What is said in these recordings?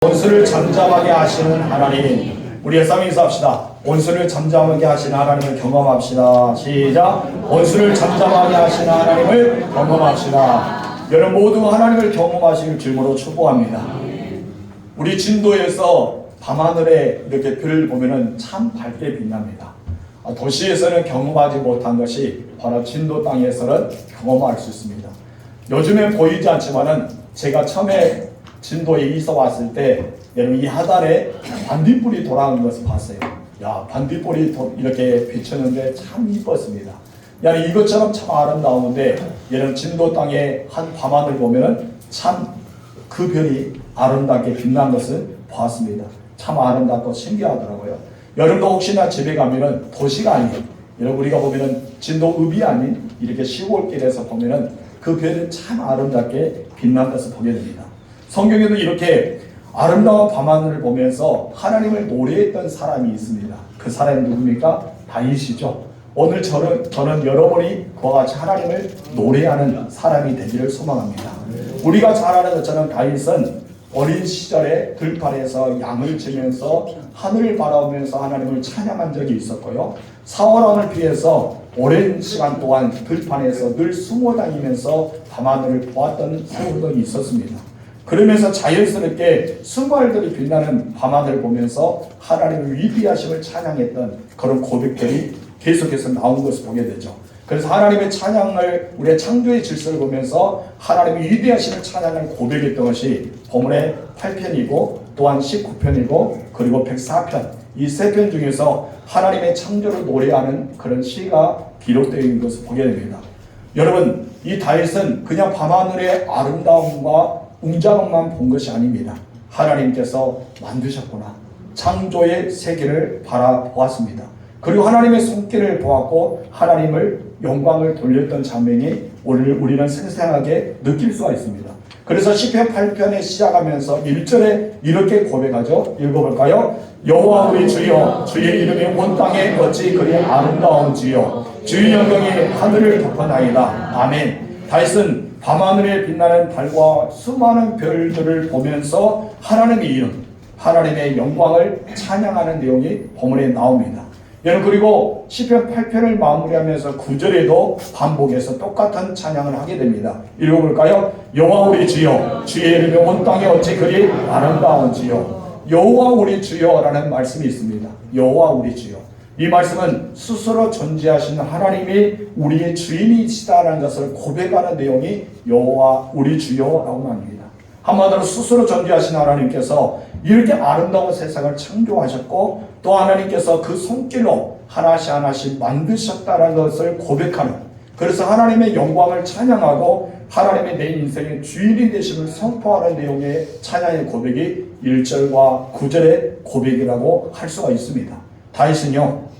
원수를 잠잠하게 하시는 하나님, 우리의 쌍 인사합시다. 원수를 잠잠하게 하시는 하나님을 경험합시다. 시작. 원수를 잠잠하게 하시는 하나님을 경험합시다. 여러분 모두 하나님을 경험하시길 주님으로 축복합니다. 우리 진도에서 밤하늘에 이렇게 별을 보면은 참 밝게 빛납니다. 도시에서는 경험하지 못한 것이 바로 진도 땅에서는 경험할 수 있습니다. 요즘엔 보이지 않지만은 제가 처음에 진도에 이사 왔을 때 여러분 이 하단에 반딧불이 돌아가는 것을 봤어요. 야, 반딧불이 이렇게 비추는데 참 이뻤습니다. 야, 이것처럼 참 아름다운데 여러분 진도 땅의 한 밤하늘 보면은 참 그 별이 아름답게 빛난 것을 보았습니다. 참 아름답고 신기하더라고요. 여러분도 혹시나 집에 가면은 도시가 아닌 여러분 우리가 보면은 진도읍이 아닌 이렇게 시골길에서 보면은 그 별은 참 아름답게 빛난 것을 보게 됩니다. 성경에도 이렇게 아름다운 밤하늘을 보면서 하나님을 노래했던 사람이 있습니다. 그 사람이 누굽니까? 다윗이죠. 오늘 저는 여러분이 그와 같이 하나님을 노래하는 사람이 되기를 소망합니다. 우리가 잘 아는 것처럼 다윗은 어린 시절에 들판에서 양을 치면서 하늘을 바라보면서 하나님을 찬양한 적이 있었고요. 사울왕을 피해서 오랜 시간 동안 들판에서 늘 숨어 다니면서 밤하늘을 보았던 세월도 있었습니다. 그러면서 자연스럽게 순발들이 빛나는 밤하늘을 보면서 하나님의 위대하심을 찬양했던 그런 고백들이 계속해서 나온 것을 보게 되죠. 그래서 하나님의 찬양을 우리의 창조의 질서를 보면서 하나님의 위대하심을 찬양을 고백했던 것이 본문의 8편이고 또한 19편이고 그리고 104편 이 세 편 중에서 하나님의 창조를 노래하는 그런 시가 기록되어 있는 것을 보게 됩니다. 여러분 이 다윗은 그냥 밤하늘의 아름다움과 웅장함만 본 것이 아닙니다. 하나님께서 만드셨구나. 창조의 세계를 바라보았습니다. 그리고 하나님의 손길을 보았고 하나님을 영광을 돌렸던 장면이 오늘 우리는 생생하게 느낄 수가 있습니다. 그래서 시편 8편에 시작하면서 1절에 이렇게 고백하죠. 읽어볼까요? 여호와 우리 주여 주의 이름이 온 땅에 어찌 그리 아름다운지요 주의 영광이 하늘을 덮어나이다. 아멘. 다윗은 밤하늘에 빛나는 달과 수많은 별들을 보면서 하나님의 이름, 하나님의 영광을 찬양하는 내용이 본문에 나옵니다. 여러분 그리고 시편 8편을 마무리하면서 9절에도 반복해서 똑같은 찬양을 하게 됩니다. 읽어볼까요? 여호와 우리 주여 주의 이름이 온 땅에 어찌 그리 아름다운지요 여호와 우리 주여라는 말씀이 있습니다. 여호와 우리 주여 이 말씀은 스스로 존재하시는 하나님이 우리의 주인이시다라는 것을 고백하는 내용이 여호와 우리 주여라고 합니다. 한마디로 스스로 존재하신 하나님께서 이렇게 아름다운 세상을 창조하셨고 또 하나님께서 그 손길로 하나씩 하나씩 만드셨다는 것을 고백하는 그래서 하나님의 영광을 찬양하고 하나님의 내 인생의 주인이 되심을 선포하는 내용의 찬양의 고백이 1절과 9절의 고백이라고 할 수가 있습니다. 다윗은요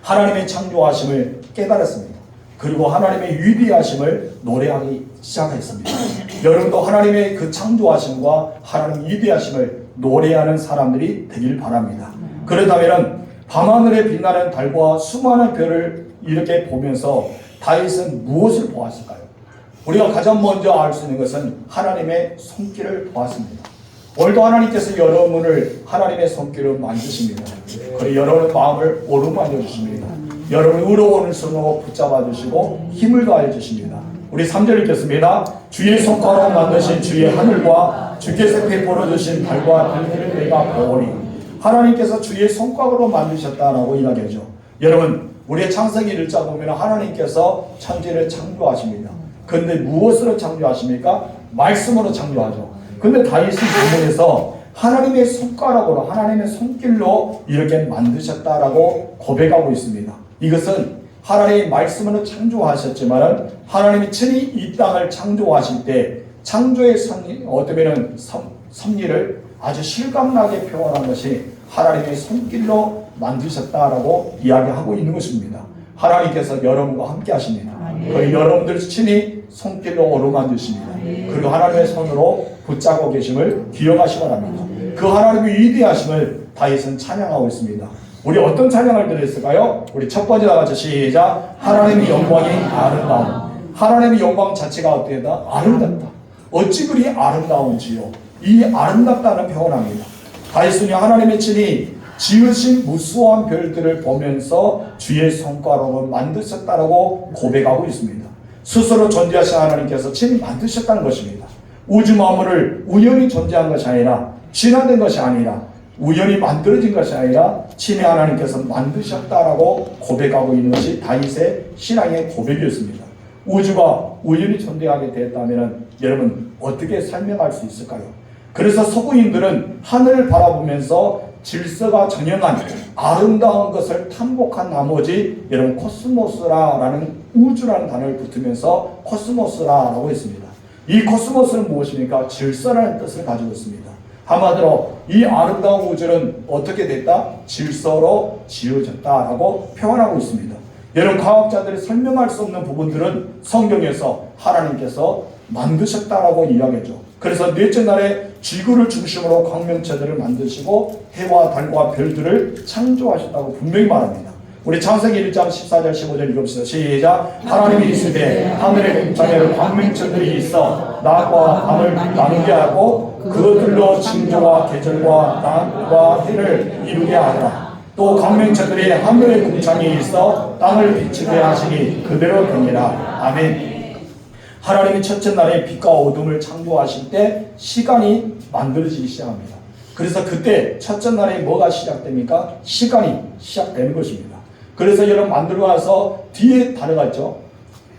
하나님의 창조하심을 깨달았습니다. 그리고 하나님의 위대하심을 노래하기 시작했습니다. 여러분도 하나님의 그 창조하심과 하나님의 위대하심을 노래하는 사람들이 되길 바랍니다. 그렇다면 밤하늘에 빛나는 달과 수많은 별을 이렇게 보면서 다윗은 무엇을 보았을까요? 우리가 가장 먼저 알 수 있는 것은 하나님의 손길을 보았습니다. 오늘도 하나님께서 여러분을 하나님의 손길로 만드십니다. 그리고 여러분의 마음을 오르만져 주십니다. 여러분의 의로운 손으로 붙잡아 주시고 힘을 더하여 주십니다. 우리 3절 읽겠습니다. 주의 손가락으로 만드신 주의 하늘과 주께서 베풀어 주신 달과 별들을 내가 보오니 하나님께서 주의 손가락으로 만드셨다라고 이야기하죠. 여러분 우리의 창세기 1장 보면 하나님께서 천지를 창조하십니다. 그런데 무엇으로 창조하십니까? 말씀으로 창조하죠. 근데 다윗이 본문에서 하나님의 손가락으로 하나님의 손길로 이렇게 만드셨다라고 고백하고 있습니다. 이것은 하나님의 말씀으로 창조하셨지만 하나님이 친히 이 땅을 창조하실 때 창조의 섭리를 아주 실감나게 표현한 것이 하나님의 손길로 만드셨다라고 이야기하고 있는 것입니다. 하나님께서 여러분과 함께 하십니다. 그 여러분들 친히 손길로 어루만드십니다. 그리고 하나님의 손으로 붙잡고 계심을 기억하시기 바랍니다. 그 하나님의 위대하심을 다윗은 찬양하고 있습니다. 우리 어떤 찬양을 드렸을까요? 우리 첫 번째 다 같이 시작. 하나님의 영광이 아름다움. 하나님의 영광 자체가 어떻게다? 아름답다. 어찌 그리 아름다운지요. 이 아름답다는 표현합니다. 다윗은요 하나님의 친히 지으신 무수한 별들을 보면서 주의 손가락으로 만드셨다라고 고백하고 있습니다. 스스로 존재하신 하나님께서 친히 만드셨다는 것입니다. 우주 만물을 우연히 존재한 것이 아니라 진화된 것이 아니라 우연히 만들어진 것이 아니라 친히 하나님께서 만드셨다라고 고백하고 있는 것이 다윗의 신앙의 고백이었습니다. 우주가 우연히 존재하게 되었다면 여러분 어떻게 설명할 수 있을까요? 그래서 서구인들은 하늘을 바라보면서 질서가 정연한 아름다운 것을 탐복한 나머지 여러분 코스모스라는 우주라는 단어를 붙으면서 코스모스라고 했습니다. 이 코스모스는 무엇입니까? 질서라는 뜻을 가지고 있습니다. 한마디로 이 아름다운 우주는 어떻게 됐다? 질서로 지어졌다라고 표현하고 있습니다. 여러분 과학자들이 설명할 수 없는 부분들은 성경에서 하나님께서 만드셨다라고 이야기하죠. 그래서 넷째 날에 지구를 중심으로 광명체들을 만드시고 해와 달과 별들을 창조하셨다고 분명히 말합니다. 우리 창세기 1장 14절 15절 읽읍시다. 시작. 하나님이 있으되 하늘의 공창에는 광명체들이 있어 낮과 밤을 나누게 하고 그것들로 징조와 계절과 낮과 해를 이루게 하더라. 또 광명체들이 하늘의 공창에 있어 땅을 비추게 하시니 그대로 되니라. 아멘. 하나님이 첫째 날에 빛과 어둠을 창조하실 때 시간이 만들어지기 시작합니다. 그래서 그때 첫째 날에 뭐가 시작됩니까? 시간이 시작되는 것입니다. 그래서 여러분 만들고 나서 뒤에 단어가 있죠.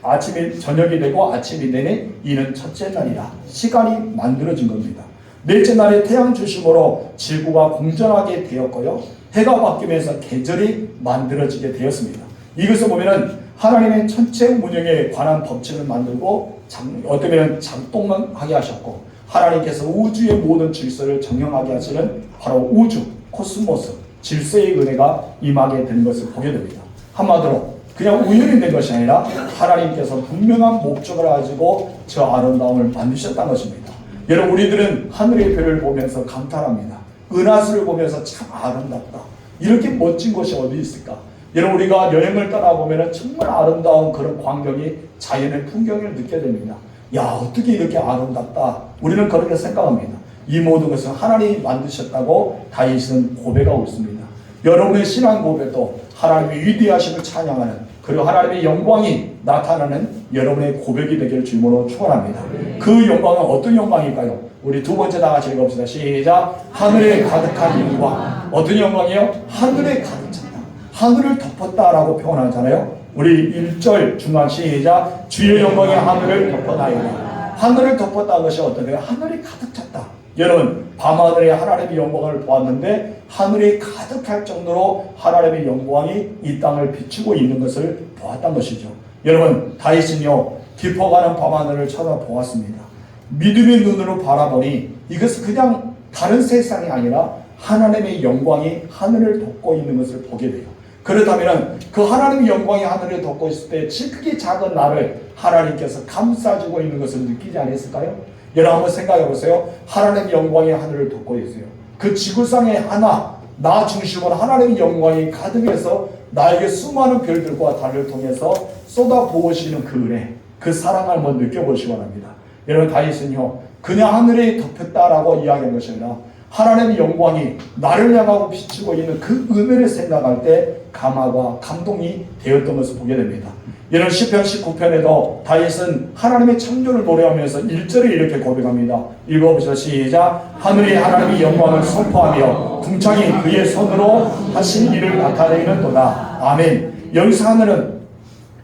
아침이 저녁이 되고 아침이 되니 이는 첫째 날이라. 시간이 만들어진 겁니다. 넷째 날에 태양 중심으로 지구가 공전하게 되었고요. 해가 바뀌면서 계절이 만들어지게 되었습니다. 이것을 보면은 하나님의 천체 운영에 관한 법칙을 만들고 어쩌면 작동하게 하셨고 하나님께서 우주의 모든 질서를 정형하게 하시는 바로 우주, 코스모스, 질서의 은혜가 임하게 된 것을 보게 됩니다. 한마디로 그냥 우연히 된 것이 아니라 하나님께서 분명한 목적을 가지고 저 아름다움을 만드셨다는 것입니다. 여러분 우리들은 하늘의 별을 보면서 감탄합니다. 은하수를 보면서 참 아름답다. 이렇게 멋진 곳이 어디 있을까? 여러분 우리가 여행을 떠나보면 정말 아름다운 그런 광경이 자연의 풍경을 느끼게 됩니다. 야 어떻게 이렇게 아름답다. 우리는 그렇게 생각합니다. 이 모든 것은 하나님이 만드셨다고 다윗은 고백하고 있습니다. 여러분의 신앙 고백도 하나님의 위대하심을 찬양하는 그리고 하나님의 영광이 나타나는 여러분의 고백이 되기를 주님으로 축원합니다. 그 영광은 어떤 영광일까요? 우리 두 번째 다 같이 읽어봅시다. 시작. 하늘에 가득한 영광. 어떤 영광이요? 하늘에 가득 찼다. 하늘을 덮었다라고 표현하잖아요. 우리 1절 중간 시작. 주의 영광이 하늘을 덮었나이다. 하늘을 덮었다는 것이 어떤 거예요? 하늘이 가득 찼다. 여러분 밤하늘에 하나님의 영광을 보았는데 하늘이 가득할 정도로 하나님의 영광이 이 땅을 비추고 있는 것을 보았던 것이죠. 여러분 다윗은요 깊어가는 밤하늘을 쳐다보았습니다. 믿음의 눈으로 바라보니 이것은 그냥 다른 세상이 아니라 하나님의 영광이 하늘을 덮고 있는 것을 보게 돼요. 그렇다면 그 하나님의 영광이 하늘을 덮고 있을 때 크게 작은 나를 하나님께서 감싸주고 있는 것을 느끼지 않았을까요? 여러분 한번 생각해 보세요. 하나님의 영광이 하늘을 덮고 있어요. 그 지구상에 하나 나 중심으로 하나님의 영광이 가득해서 나에게 수많은 별들과 달을 통해서 쏟아부으시는 그 은혜, 그 사랑을 한번 느껴보시기 바랍니다. 여러분 다윗은요 그냥 하늘에 덮였다라고 이야기한 것이 아니라 하나님의 영광이 나를 향하고 비추고 있는 그 은혜를 생각할 때 감화가 감동이 되었던 것을 보게 됩니다. 이런 시편 19편에도 다윗은 하나님의 창조를 노래하면서 1절을 이렇게 고백합니다. 읽어보시죠. 시작. 하늘이 하나님의 영광을 선포하며 궁창이 그의 손으로 하신 일을 나타내는도다. 아멘. 여기서 하늘은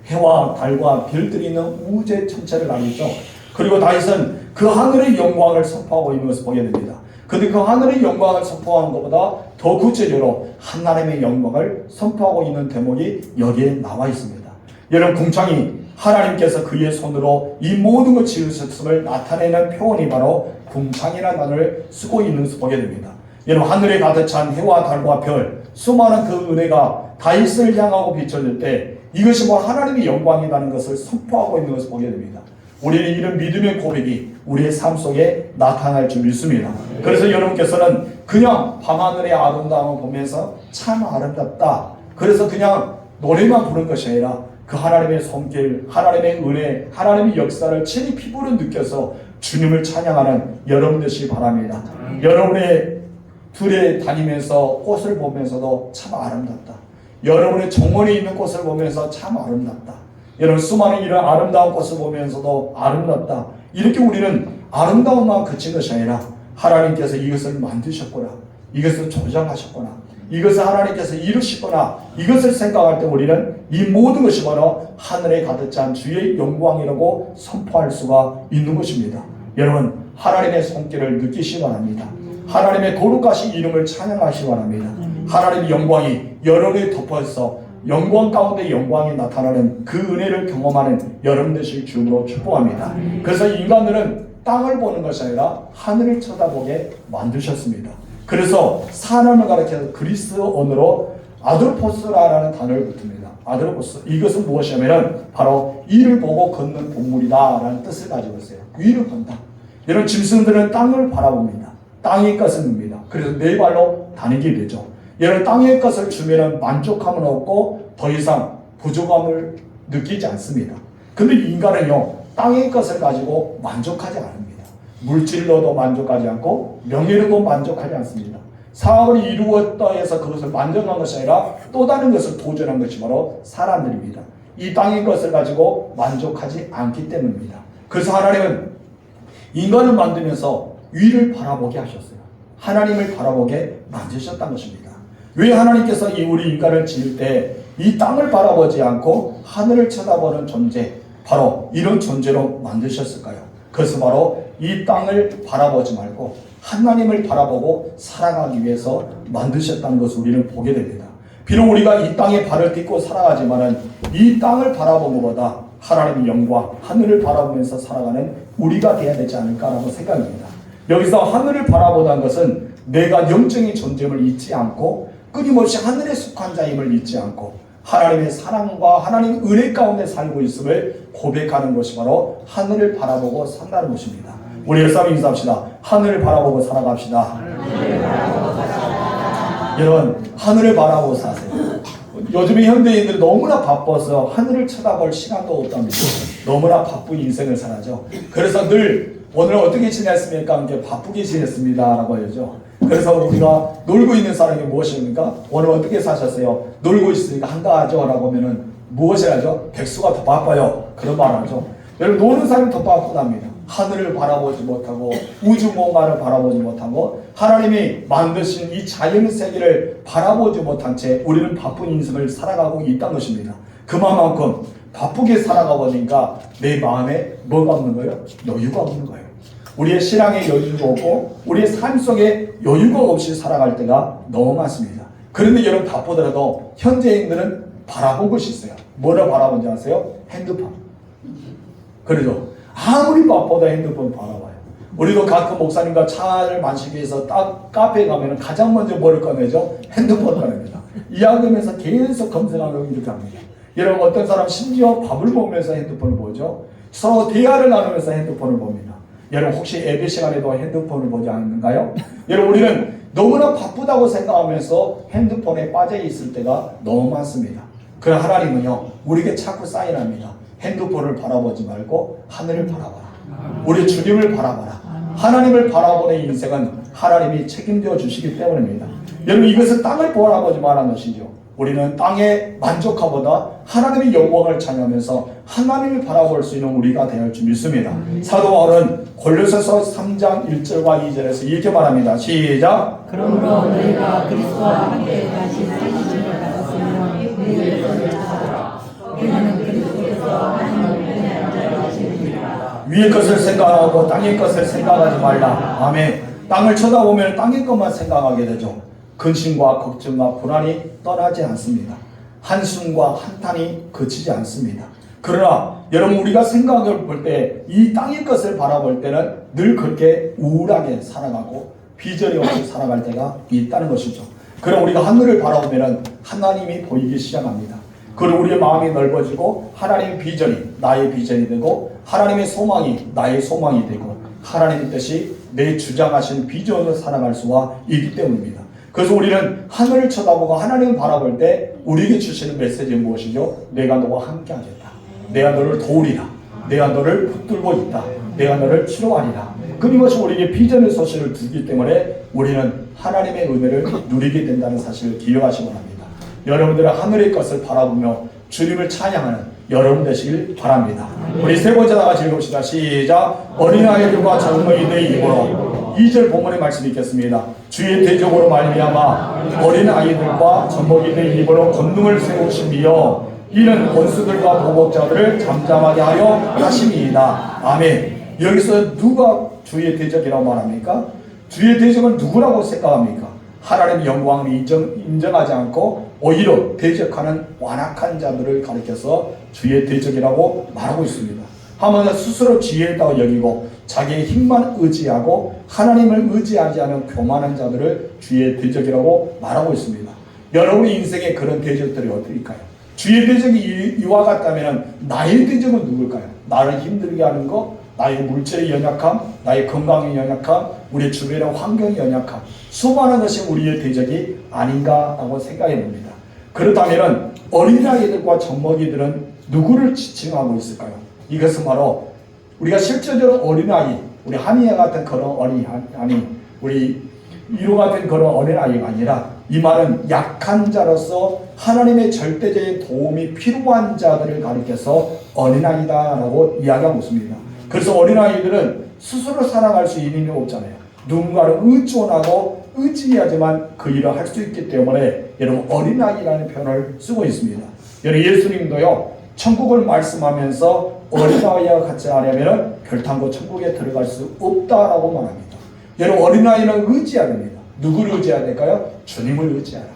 해와 달과 별들이 있는 우주의 천체를 나누죠. 그리고 다윗은 그 하늘의 영광을 선포하고 있는 것을 보게 됩니다. 근데 그 하늘의 영광을 선포하는 것보다 더 구체적으로 하나님의 영광을 선포하고 있는 대목이 여기에 나와 있습니다. 여러분 궁창이 하나님께서 그의 손으로 이 모든 것 지으셨음을 나타내는 표현이 바로 궁창이라는 단어를 쓰고 있는 것을 보게 됩니다. 여러분 하늘에 가득 찬 해와 달과 별 수많은 그 은혜가 다윗을 향하고 비춰질 때 이것이 뭐 하나님의 영광이라는 것을 선포하고 있는 것을 보게 됩니다. 우리는 이런 믿음의 고백이 우리의 삶 속에 나타날 줄 믿습니다. 그래서 여러분께서는 그냥 밤하늘의 아름다움을 보면서 참 아름답다. 그래서 그냥 노래만 부른 것이 아니라 그 하나님의 손길, 하나님의 은혜, 하나님의 역사를 친히 피부로 느껴서 주님을 찬양하는 여러분 되시기 바랍니다. 여러분의 들에 다니면서 꽃을 보면서도 참 아름답다. 여러분의 정원에 있는 꽃을 보면서 참 아름답다. 여러분 수많은 이런 아름다운 꽃을 보면서도 아름답다. 이렇게 우리는 아름다움만 그친 것이 아니라 하나님께서 이것을 만드셨구나, 이것을 조장하셨구나, 이것을 하나님께서 이루시거나 이것을 생각할 때 우리는 이 모든 것이 바로 하늘에 가득 찬 주의 영광이라고 선포할 수가 있는 것입니다. 여러분 하나님의 손길을 느끼시기 바랍니다. 하나님의 거룩하신 이름을 찬양하시기 바랍니다. 하나님의 영광이 여러분에 덮어서 영광 가운데 영광이 나타나는 그 은혜를 경험하는 여러분 되실 주로 축복합니다. 그래서 인간들은 땅을 보는 것이 아니라 하늘을 쳐다보게 만드셨습니다. 그래서 사람을 가리켜서 그리스어어로 아드로포스라는 단어를 붙습니다. 아드로포스, 이것은 무엇이냐면 바로 이를 보고 걷는 동물이다 라는 뜻을 가지고 있어요. 위를 본다. 이런 짐승들은 땅을 바라봅니다. 땅의 것을 봅니다. 그래서 네 발로 다니게 되죠. 이런 땅의 것을 주면 만족함은 없고 더 이상 부족함을 느끼지 않습니다. 근데 인간은요, 땅의 것을 가지고 만족하지 않습니다. 물질로도 만족하지 않고 명예로도 만족하지 않습니다. 사업을 이루었다 해서 그것을 만족한 것이 아니라 또 다른 것을 도전한 것이 바로 사람들입니다. 이 땅의 것을 가지고 만족하지 않기 때문입니다. 그래서 하나님은 인간을 만들면서 위를 바라보게 하셨어요. 하나님을 바라보게 만드셨다는 것입니다. 왜 하나님께서 이 우리 인간을 지을 때 이 땅을 바라보지 않고 하늘을 쳐다보는 존재, 바로 이런 존재로 만드셨을까요? 그것은 바로 이 땅을 바라보지 말고 하나님을 바라보고 살아가기 위해서 만드셨다는 것을 우리는 보게 됩니다. 비록 우리가 이 땅에 발을 딛고 살아가지만은 이 땅을 바라보는 것보다 하나님의 영광, 하늘을 바라보면서 살아가는 우리가 되어야 되지 않을까라고 생각합니다. 여기서 하늘을 바라보다는 것은 내가 영적인 존재임을 잊지 않고 끊임없이 하늘에 속한 자임을 잊지 않고 하나님의 사랑과 하나님의 은혜 가운데 살고 있음을 고백하는 것이 바로 하늘을 바라보고 산다는 것입니다. 우리 열사람 인사합시다. 하늘을 바라보고 살아갑시다. 여러분 하늘을 바라보고 사세요. 요즘에 현대인들이 너무나 바빠서 하늘을 쳐다볼 시간도 없답니다. 너무나 바쁜 인생을 살아죠. 그래서 늘 오늘 어떻게 지냈습니까? 이렇게 바쁘게 지냈습니다 라고 하죠. 그래서 우리가 놀고 있는 사람이 무엇입니까? 오늘 어떻게 사셨어요? 놀고 있으니까 한가하죠 라고 하면은 무엇을 하죠? 백수가 더 바빠요. 그런 말 하죠. 여러분 노는 사람이 더 바쁘답니다. 하늘을 바라보지 못하고 우주 공간을 바라보지 못하고 하나님이 만드신 이 자연 세계를 바라보지 못한 채 우리는 바쁜 인생을 살아가고 있다는 것입니다. 그만큼 바쁘게 살아가 보니까 내 마음에 뭐가 없는 거예요? 여유가 없는 거예요. 우리의 신앙에 여유가 없고 우리의 삶 속에 여유가 없이 살아갈 때가 너무 많습니다. 그런데 여러분 바쁘더라도 현대인들은 바라볼 것이 있어요. 뭐를 바라보는지 아세요? 핸드폰. 그러죠. 아무리 바빠도 핸드폰 바라봐요. 우리도 가끔 목사님과 차를 마시기 위해서 카페에 가면 가장 먼저 뭐를 꺼내죠? 핸드폰 꺼냅니다. 이야기하면서 계속 검색하고 이렇게 합니다. 여러분 어떤 사람 심지어 밥을 먹으면서 핸드폰을 보죠. 서로 대화를 나누면서 핸드폰을 봅니다. 여러분 혹시 예배 시간에도 핸드폰을 보지 않는가요? 여러분 우리는 너무나 바쁘다고 생각하면서 핸드폰에 빠져 있을 때가 너무 많습니다. 그러나 하나님은요 우리에게 자꾸 사인합니다. 핸드폰을 바라보지 말고 하늘을 바라봐라. 우리 주님을 바라봐라. 하나님을 바라보는 인생은 하나님이 책임져 주시기 때문입니다. 여러분 이것은 땅을 바라보지 말라는 것이죠. 우리는 땅의 만족함보다 하나님의 영광을 찬양하면서 하나님을 바라볼 수 있는 우리가 되어 줄 믿습니다. 사도 바울은 골로새서 3장 1절과 2절에서 이렇게 말합니다. 시작. 그러므로 너희가 그리스도와 함께 다시 살리심을 받았으면 너희를 찾아라. 너희는 그리스도께서 하나님의 편에 앉아 계시느니라. 위의 것을 생각하고 땅의 것을 생각하지 말라. 아멘. 땅을 쳐다보면 땅의 것만 생각하게 되죠. 근심과 걱정과 불안이 떠나지 않습니다. 한숨과 한탄이 그치지 않습니다. 그러나 여러분 우리가 생각을 볼 때 이 땅의 것을 바라볼 때는 늘 그렇게 우울하게 살아가고 비전이 없이 살아갈 때가 있다는 것이죠. 그럼 우리가 하늘을 바라보면 하나님이 보이기 시작합니다. 그리고 우리의 마음이 넓어지고 하나님의 비전이 나의 비전이 되고 하나님의 소망이 나의 소망이 되고 하나님의 뜻이 내 주장하신 비전으로 살아갈 수가 있기 때문입니다. 그래서 우리는 하늘을 쳐다보고 하나님을 바라볼 때 우리에게 주시는 메시지는 무엇이죠? 내가 너와 함께 하겠다. 내가 너를 도우리라. 내가 너를 붙들고 있다. 내가 너를 치료하리라. 끊임없이 우리에게 비전의 소식을 주기 때문에 우리는 하나님의 은혜를 누리게 된다는 사실을 기억하시기 바랍니다. 여러분들은 하늘의 것을 바라보며 주님을 찬양하는 여러분 되시길 바랍니다. 우리 세 번째 다 같이 읽읍시다. 시작. 어린아이들과 젊은이들의 입으로 2절 본문의 말씀 읽겠습니다. 주의 대적으로 말미암아 어린아이들과 젊은이들의 입으로 권능을 세우시며 이는 원수들과 보복자들을 잠잠하게 하려 하심이다. 아멘. 여기서 누가 주의 대적이라고 말합니까? 주의 대적은 누구라고 생각합니까? 하나님의 영광을 인정하지 않고 오히려 대적하는 완악한 자들을 가리켜서 주의 대적이라고 말하고 있습니다. 하물며 스스로 지혜에 있다고 여기고 자기의 힘만 의지하고 하나님을 의지하지 않은 교만한 자들을 주의 대적이라고 말하고 있습니다. 여러분의 인생에 그런 대적들이 어떨까요? 주의 대적이 이와 같다면 나의 대적은 누굴까요? 나를 힘들게 하는 것, 나의 물질의 연약함, 나의 건강의 연약함, 우리 주변의 환경의 연약함, 수많은 것이 우리의 대적이 아닌가라고 생각해 봅니다. 그렇다면 어린아이들과 젖먹이들은 누구를 지칭하고 있을까요? 이것은 바로 우리가 실제적으로 어린아이, 우리 한이와 같은 그런 어린아이, 우리 이로 같은 그런 어린아이가 아니라 이 말은 약한 자로서 하나님의 절대적인 도움이 필요한 자들을 가리켜서 어린아이다라고 이야기하고 있습니다. 그래서 어린아이들은 스스로 살아갈 수 있는 힘이 없잖아요. 누군가를 의존하고 의지해야지만 그 일을 할 수 있기 때문에 여러분 어린아이라는 표현을 쓰고 있습니다. 여러분 예수님도요 천국을 말씀하면서 어린아이와 같이 하려면 결탄코 천국에 들어갈 수 없다라고 말합니다. 여러분 어린아이는 의지해야 됩니다. 누구를 의지해야 될까요? 주님을 의지하라.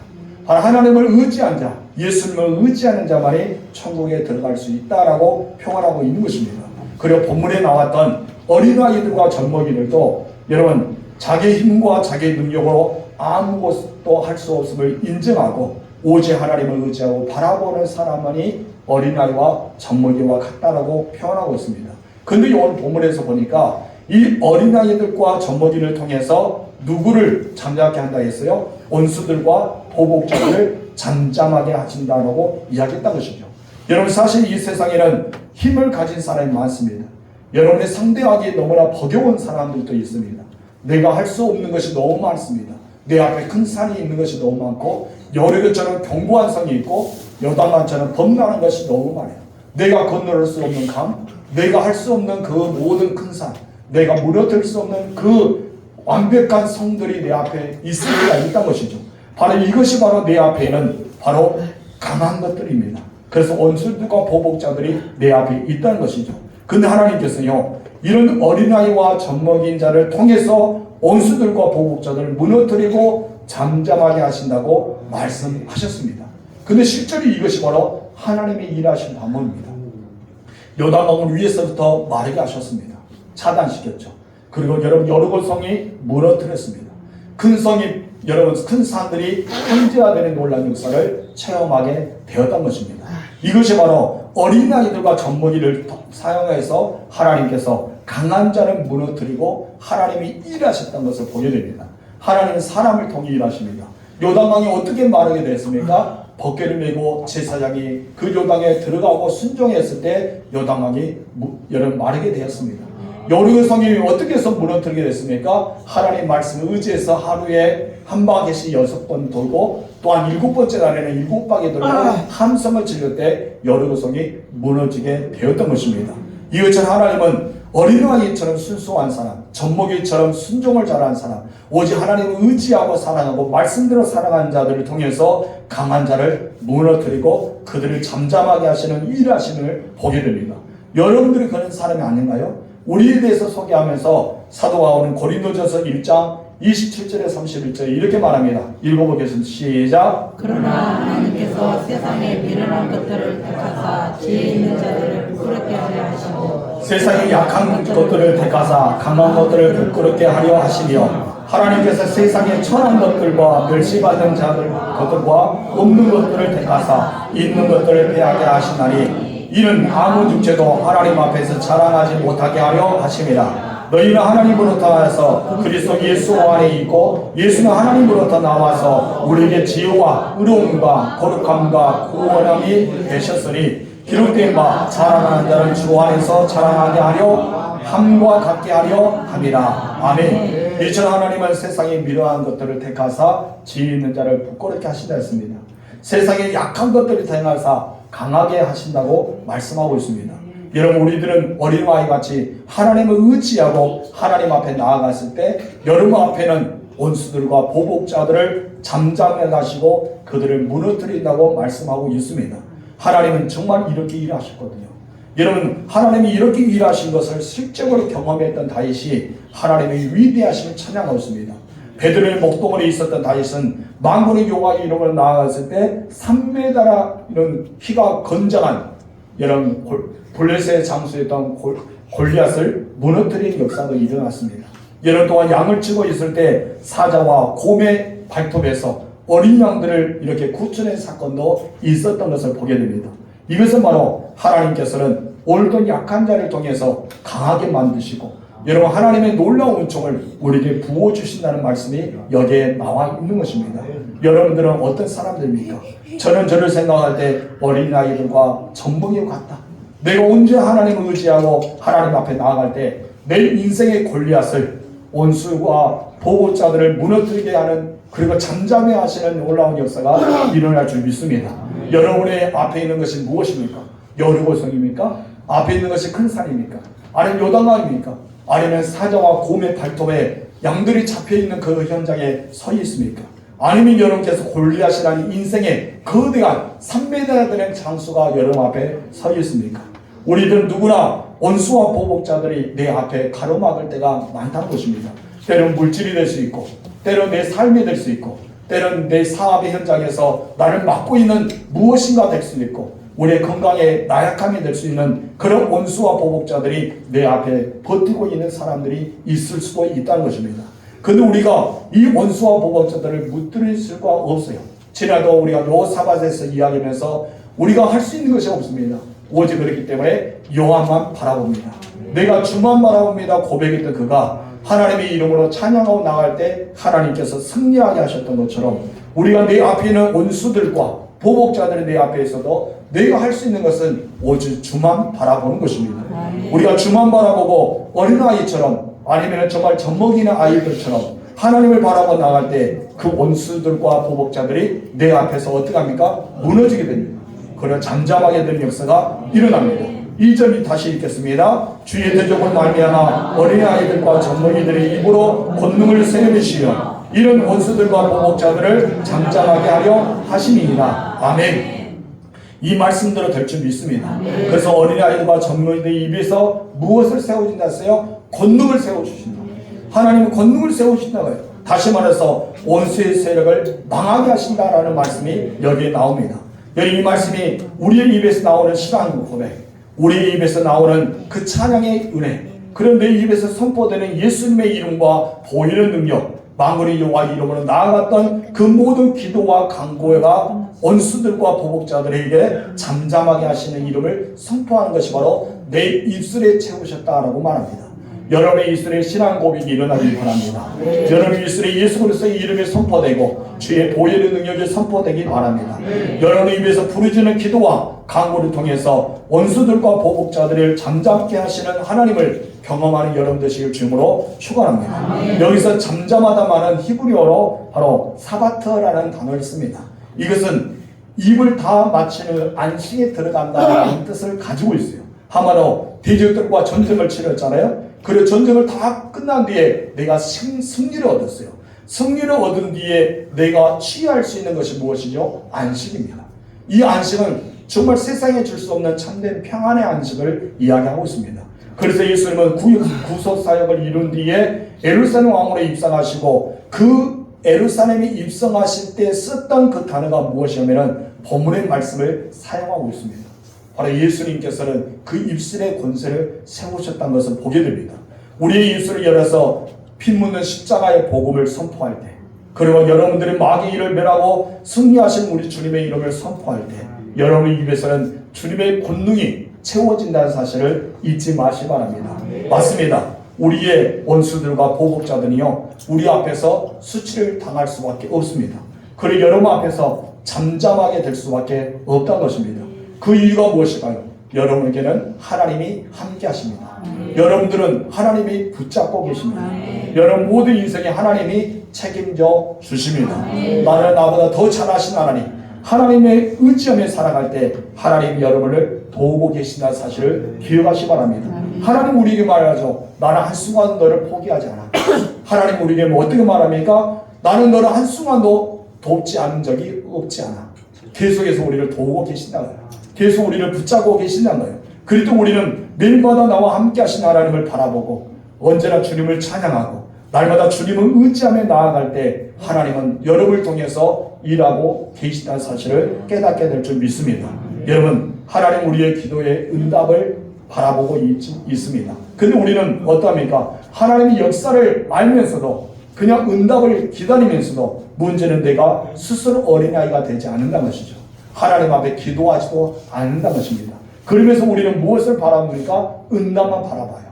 하나님을 의지한 자, 예수님을 의지하는 자만이 천국에 들어갈 수 있다라고 표현하고 있는 것입니다. 그리고 본문에 나왔던 어린아이들과 젖먹이들도 여러분 자기의 힘과 자기의 능력으로 아무것도 할 수 없음을 인정하고 오직 하나님을 의지하고 바라보는 사람만이 어린아이와 젖먹이와 같다라고 표현하고 있습니다. 근데 오늘 본문에서 보니까 이 어린아이들과 젖먹이를 통해서 누구를 잠잠하게 한다 했어요? 원수들과 보복자들을 잠잠하게 하신다라고 이야기했던 것이죠. 여러분 사실 이 세상에는 힘을 가진 사람이 많습니다. 여러분의 상대하기 너무나 버거운 사람들도 있습니다. 내가 할 수 없는 것이 너무 많습니다. 내 앞에 큰 산이 있는 것이 너무 많고 여리고처럼 견고한 성이 있고 요단강처럼 범람한 것이 너무 많아요. 내가 건널 수 없는 강, 내가 할 수 없는 그 모든 큰 산, 내가 무너뜨릴 수 없는 그 완벽한 성들이 내 앞에 있을 때가 있다는 것이죠. 바로 이것이 바로 내 앞에는 바로 강한 것들입니다. 그래서 원수들과 보복자들이 내 앞에 있다는 것이죠. 근데 하나님께서요 이런 어린아이와 젖먹인 자를 통해서 원수들과 보복자들을 무너뜨리고 잠잠하게 하신다고 말씀하셨습니다. 근데 실제로 이것이 바로 하나님의 일하신 방법입니다. 요단강을 위에서부터 마르게 하셨습니다. 차단시켰죠. 그리고 여러분 여리고 성이 무너뜨렸습니다. 큰 성이 여러분 큰 산들이 황제화되는 놀라운 역사를 체험하게 되었던 것입니다. 이것이 바로 어린아이들과 젖먹이를 사용해서 하나님께서 강한 자를 무너뜨리고 하나님이 일하셨던 것을 보게 됩니다. 하나님은 사람을 통해 일하십니다. 요단강이 어떻게 마르게 됐습니까? 벗개를 메고 제사장이 그 요단에 들어가고 순종했을 때 요단강이 여러분 마르게 되었습니다. 여리고 성이 어떻게 해서 무너뜨리게 됐습니까? 하나님 말씀을 의지해서 하루에 한 바퀴씩 6번 돌고 또한 7번째 날에는 7바퀴 돌고 함성을 지를 때 여리고 성이 무너지게 되었던 것입니다. 이것처럼 하나님은 어린아이처럼 순수한 사람, 젖먹이처럼 순종을 잘한 사람, 오직 하나님을 의지하고 사랑하고 말씀대로 살아가는 자들을 통해서 강한 자를 무너뜨리고 그들을 잠잠하게 하시는 일하심을 보게 됩니다. 여러분들이 그런 사람이 아닌가요? 우리에 대해서 소개하면서 사도 바울은 고린도전서 1장 27절에 31절에 이렇게 말합니다. 읽어보겠습니다. 시작. 그러나 하나님께서 세상에 미련한 것들을 택하사 지혜 있는 자들을 부끄럽게 하려 하시고 세상에 약한 것들을 택하사 강한 것들을 부끄럽게 하려 하시며 하나님께서 세상에 천한 것들과 멸시받는 것들과 없는 것들을 택하사 있는 것들을 패하게 하시나니 이는 아무 육체도 하나님 앞에서 자랑하지 못하게 하려 하심이라. 너희는 하나님으로부터 나와서 그리스도 예수 안에 있고 예수는 하나님으로부터 나와서 우리에게 지혜와 의로움과 거룩함과 구원함이 되셨으니 기록된 바 자랑하는 자는 주 안에서 자랑하게 하려 함과 같게 하려 함이라. 아멘. 이처럼 하나님은 세상에 미련한 것들을 택하사 지혜 있는 자를 부끄럽게 하신다 했습니다. 세상에 약한 것들을 택하사 강하게 하신다고 말씀하고 있습니다. 여러분, 우리들은 어린아이 같이 하나님을 의지하고 하나님 앞에 나아갔을 때 여러분 앞에는 원수들과 보복자들을 잠잠해 가시고 그들을 무너뜨린다고 말씀하고 있습니다. 하나님은 정말 이렇게 일하셨거든요. 여러분, 하나님이 이렇게 일하신 것을 실제로 경험했던 다윗이 하나님의 위대하심을 찬양하고 있습니다. 베들레헴 목동원에 있었던 다윗은 만군의 여호와 이름으로 나아갔을 때 3m 이런 키가 건장한 이런 블레셋의 장수였던 골리앗을 무너뜨린 역사도 일어났습니다. 여름 동안 양을 치고 있을 때 사자와 곰의 발톱에서 어린 양들을 이렇게 구출한 사건도 있었던 것을 보게 됩니다. 이것은 바로 하나님께서는 오늘도 약한 자를 통해서 강하게 만드시고 여러분 하나님의 놀라운 은총을 우리에게 부어주신다는 말씀이 여기에 나와 있는 것입니다. 여러분들은 어떤 사람들입니까? 저는 저를 생각할 때 어린아이들과 젖먹이 같다. 내가 언제 하나님을 의지하고 하나님 앞에 나아갈 때 내 인생의 골리앗을 원수와 보호자들을 무너뜨리게 하는 그리고 잠잠해 하시는 놀라운 역사가 일어날 줄 믿습니다. 여러분의 앞에 있는 것이 무엇입니까? 여리고성입니까? 앞에 있는 것이 큰 산입니까? 아니면 요단강입니까? 아니면 사자와 곰의 발톱에 양들이 잡혀있는 그 현장에 서 있습니까? 아니면 여러분께서 골리앗이라는 인생의 거대한 3m나 되는 장수가 여러분 앞에 서 있습니까? 우리들은 누구나 원수와 보복자들이 내 앞에 가로막을 때가 많다는 것입니다. 때로는 물질이 될 수 있고, 때로는 내 삶이 될 수 있고, 때로는 내 사업의 현장에서 나를 막고 있는 무엇인가 될 수 있고, 우리의 건강에 나약함이 될 수 있는 그런 원수와 보복자들이 내 앞에 버티고 있는 사람들이 있을 수도 있다는 것입니다. 근데 우리가 이 원수와 보복자들을 무뜨릴 수가 없어요. 지나도 우리가 여호사밧에서 이야기하면서 우리가 할 수 있는 것이 없습니다. 오직 그렇기 때문에 여호와만 바라봅니다. 내가 주만 바라봅니다 고백했던 그가 하나님의 이름으로 찬양하고 나갈 때 하나님께서 승리하게 하셨던 것처럼 우리가 내 앞에 있는 원수들과 보복자들이 내 앞에 있어도 내가 할 수 있는 것은 오직 주만 바라보는 것입니다. 우리가 주만 바라보고 어린아이처럼 아니면 정말 젖먹이는 아이들처럼 하나님을 바라보고 나갈 때 그 원수들과 보복자들이 내 앞에서 어떻게 합니까? 무너지게 됩니다. 그런 잠잠하게 되는 역사가 일어납니다. 2절이 다시 읽겠습니다. 주의 대적으로 말미암아 어린아이들과 젖먹이들의 입으로 권능을 세우시며 이런 원수들과 보복자들을 잠잠하게 하려 하심이니라. 아멘. 이 말씀대로 될 줄 믿습니다. 그래서 어린아이들과 젖먹이들의 입에서 무엇을 세워준다 했어요? 권능을 세워주신다. 하나님은 권능을 세우신다고 해요. 다시 말해서 원수의 세력을 망하게 하신다라는 말씀이 여기에 나옵니다. 이 말씀이 우리의 입에서 나오는 신앙 고백, 우리의 입에서 나오는 그 찬양의 은혜, 그런 내 입에서 선포되는 예수님의 이름과 보이는 능력, 만군의 여호와 이름으로 나아갔던 그 모든 기도와 간구가 원수들과 보복자들에게 잠잠하게 하시는 이름을 선포하는 것이 바로 내 입술에 채우셨다라고 말합니다. 여러분의 입술에 신앙 고백이 일어나길 바랍니다. 여러분의 입술에 예수 그리스도의 이름이 선포되고 주의 보혈의 능력이 선포되길 바랍니다. 여러분의 입에서 부르짖는 기도와 간구를 통해서 원수들과 보복자들을 잠잠케 하시는 하나님을 경험하는 여러분 되시길 주님으로 축원합니다. 여기서 잠잠하다 말은 히브리어로 바로 사바트라는 단어를 씁니다. 이것은 입을 다 마치는 안식에 들어간다는 뜻을 가지고 있어요. 한마디로 대적들과 전쟁을 치렀잖아요. 그리고 전쟁을 다 끝난 뒤에 내가 승리를 얻었어요. 승리를 얻은 뒤에 내가 취할 수 있는 것이 무엇이죠? 안식입니다. 이 안식은 정말 세상에 줄 수 없는 참된 평안의 안식을 이야기하고 있습니다. 그래서 예수님은 구속 사역을 이룬 뒤에 예루살렘 왕으로 입성하시고 그 예루살렘에 입성하실 때 썼던 그 단어가 무엇이냐면 본문의 말씀을 사용하고 있습니다. 바로 예수님께서는 그 입술의 권세를 세우셨다는 것을 보게 됩니다. 우리의 입술을 열어서 피 묻는 십자가의 복음을 선포할 때, 그리고 여러분들이 마귀의 일을 멸하고 승리하신 우리 주님의 이름을 선포할 때 여러분의 입에서는 주님의 권능이 채워진다는 사실을 잊지 마시기 바랍니다. 맞습니다. 우리의 원수들과 보복자들이요 우리 앞에서 수치를 당할 수밖에 없습니다. 그리고 여러분 앞에서 잠잠하게 될 수밖에 없다는 것입니다. 그 이유가 무엇일까요? 여러분에게는 하나님이 함께 하십니다. 여러분들은 하나님이 붙잡고 계십니다. 여러분 모든 인생에 하나님이 책임져 주십니다. 나는 나보다 더 잘하신 하나님, 하나님의 의지하며 살아갈 때 하나님 여러분을 도우고 계신다는 사실을 기억하시 바랍니다. 하나님 우리에게 말하죠. 나는 한순간 너를 포기하지 않아. 하나님 우리에게 뭐 어떻게 말합니까? 나는 너를 한순간도 돕지 않은 적이 없지 않아. 계속해서 우리를 도우고 계신다는 거예요. 계속 우리를 붙잡고 계신다는 거예요. 그리고 우리는 매일마다 나와 함께 하신 하나님을 바라보고 언제나 주님을 찬양하고 날마다 주님을 의지하며 나아갈 때 하나님은 여러분을 통해서 일하고 계시다는 사실을 깨닫게 될 줄 믿습니다. 여러분, 하나님 우리의 기도의 응답을 바라보고 있습니다. 근데 우리는 어떠합니까? 하나님의 역사를 알면서도 그냥 응답을 기다리면서도 문제는 내가 스스로 어린아이가 되지 않는다는 것이죠. 하나님 앞에 기도하지도 않는다는 것입니다. 그러면서 우리는 무엇을 바라봅니까? 응답만 바라봐요.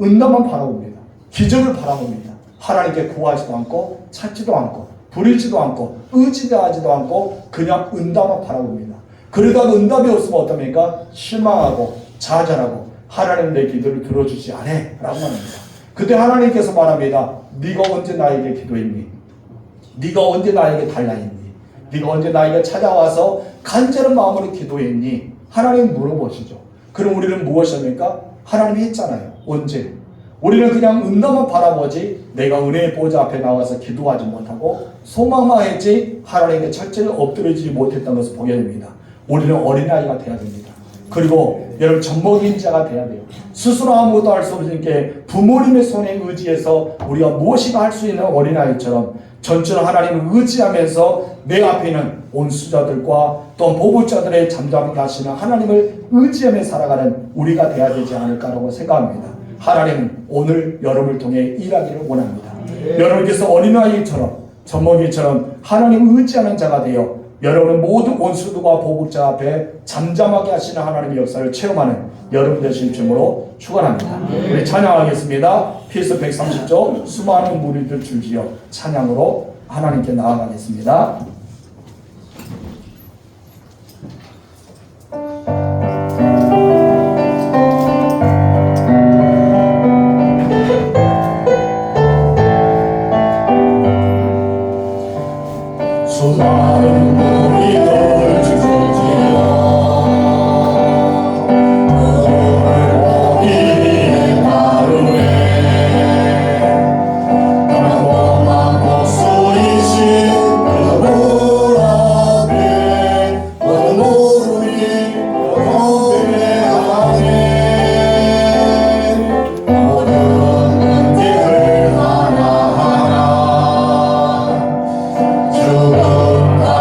응답만 바라봅니다. 기적을 바라봅니다. 하나님께 구하지도 않고 찾지도 않고 부르지도 않고 의지하지도 않고 그냥 응답만 바라봅니다. 그러다가 응답이 없으면 어떡합니까? 실망하고 좌절하고 하나님 내 기도를 들어주지 않아 라고 합니다. 그때 하나님께서 말합니다. 네가 언제 나에게 기도했니? 네가 언제 나에게 달라했니? 네가 언제 나에게 찾아와서 간절한 마음으로 기도했니? 하나님 물어보시죠. 그럼 우리는 무엇입니까? 하나님이 했잖아요. 언제? 우리는 그냥 응답만 바라보지 내가 은혜의 보좌 앞에 나와서 기도하지 못하고 소망만 했지 하나님께 철저히 엎드리지 못했던 것을 보게 됩니다. 우리는 어린아이가 돼야 됩니다. 그리고 여러분 젖먹인 자가 돼야 돼요. 스스로 아무것도 할 수 없으니까 부모님의 손에 의지해서 우리가 무엇이가 할 수 있는 어린아이처럼 전처럼 하나님을 의지하면서 내 앞에 있는 온수자들과 또 보복자들의 잠잠하게 하시는 하나님을 의지하며 살아가는 우리가 돼야 되지 않을까라고 생각합니다. 하나님은 오늘 여러분을 통해 일하기를 원합니다. 여러분께서 어린아이처럼 젖먹이처럼 하나님을 의지하는 자가 되어 여러분의 모든 원수들과 보복자 앞에 잠잠하게 하시는 하나님의 역사를 체험하는 여러분 되신 주으로 축원합니다. 우리 찬양하겠습니다. 피스 130조 수많은 무리들 줄지어 찬양으로 하나님께 나아가겠습니다. 수많은 무리들 줄지어 주가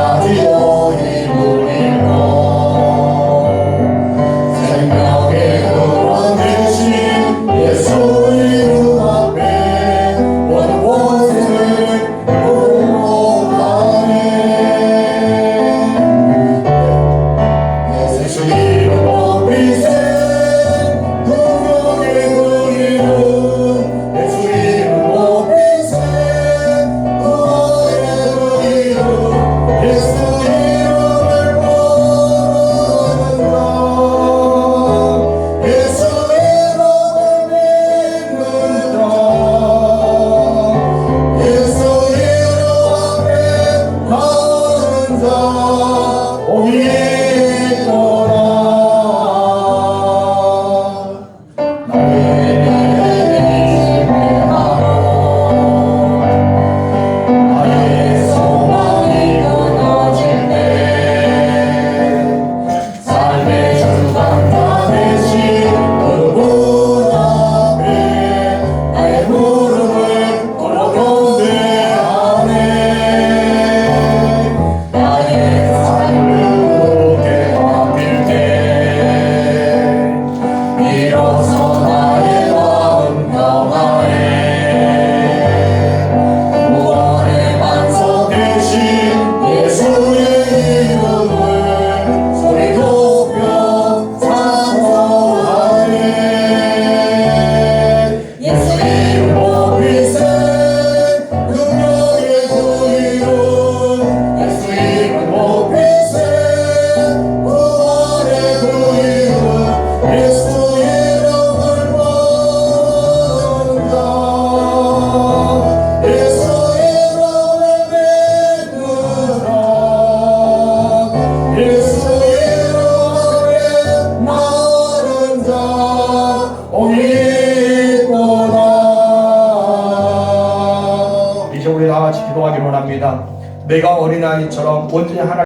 우리 다 같이 기도하기 원합니다. 내가 어린아이처럼 온전히 하나님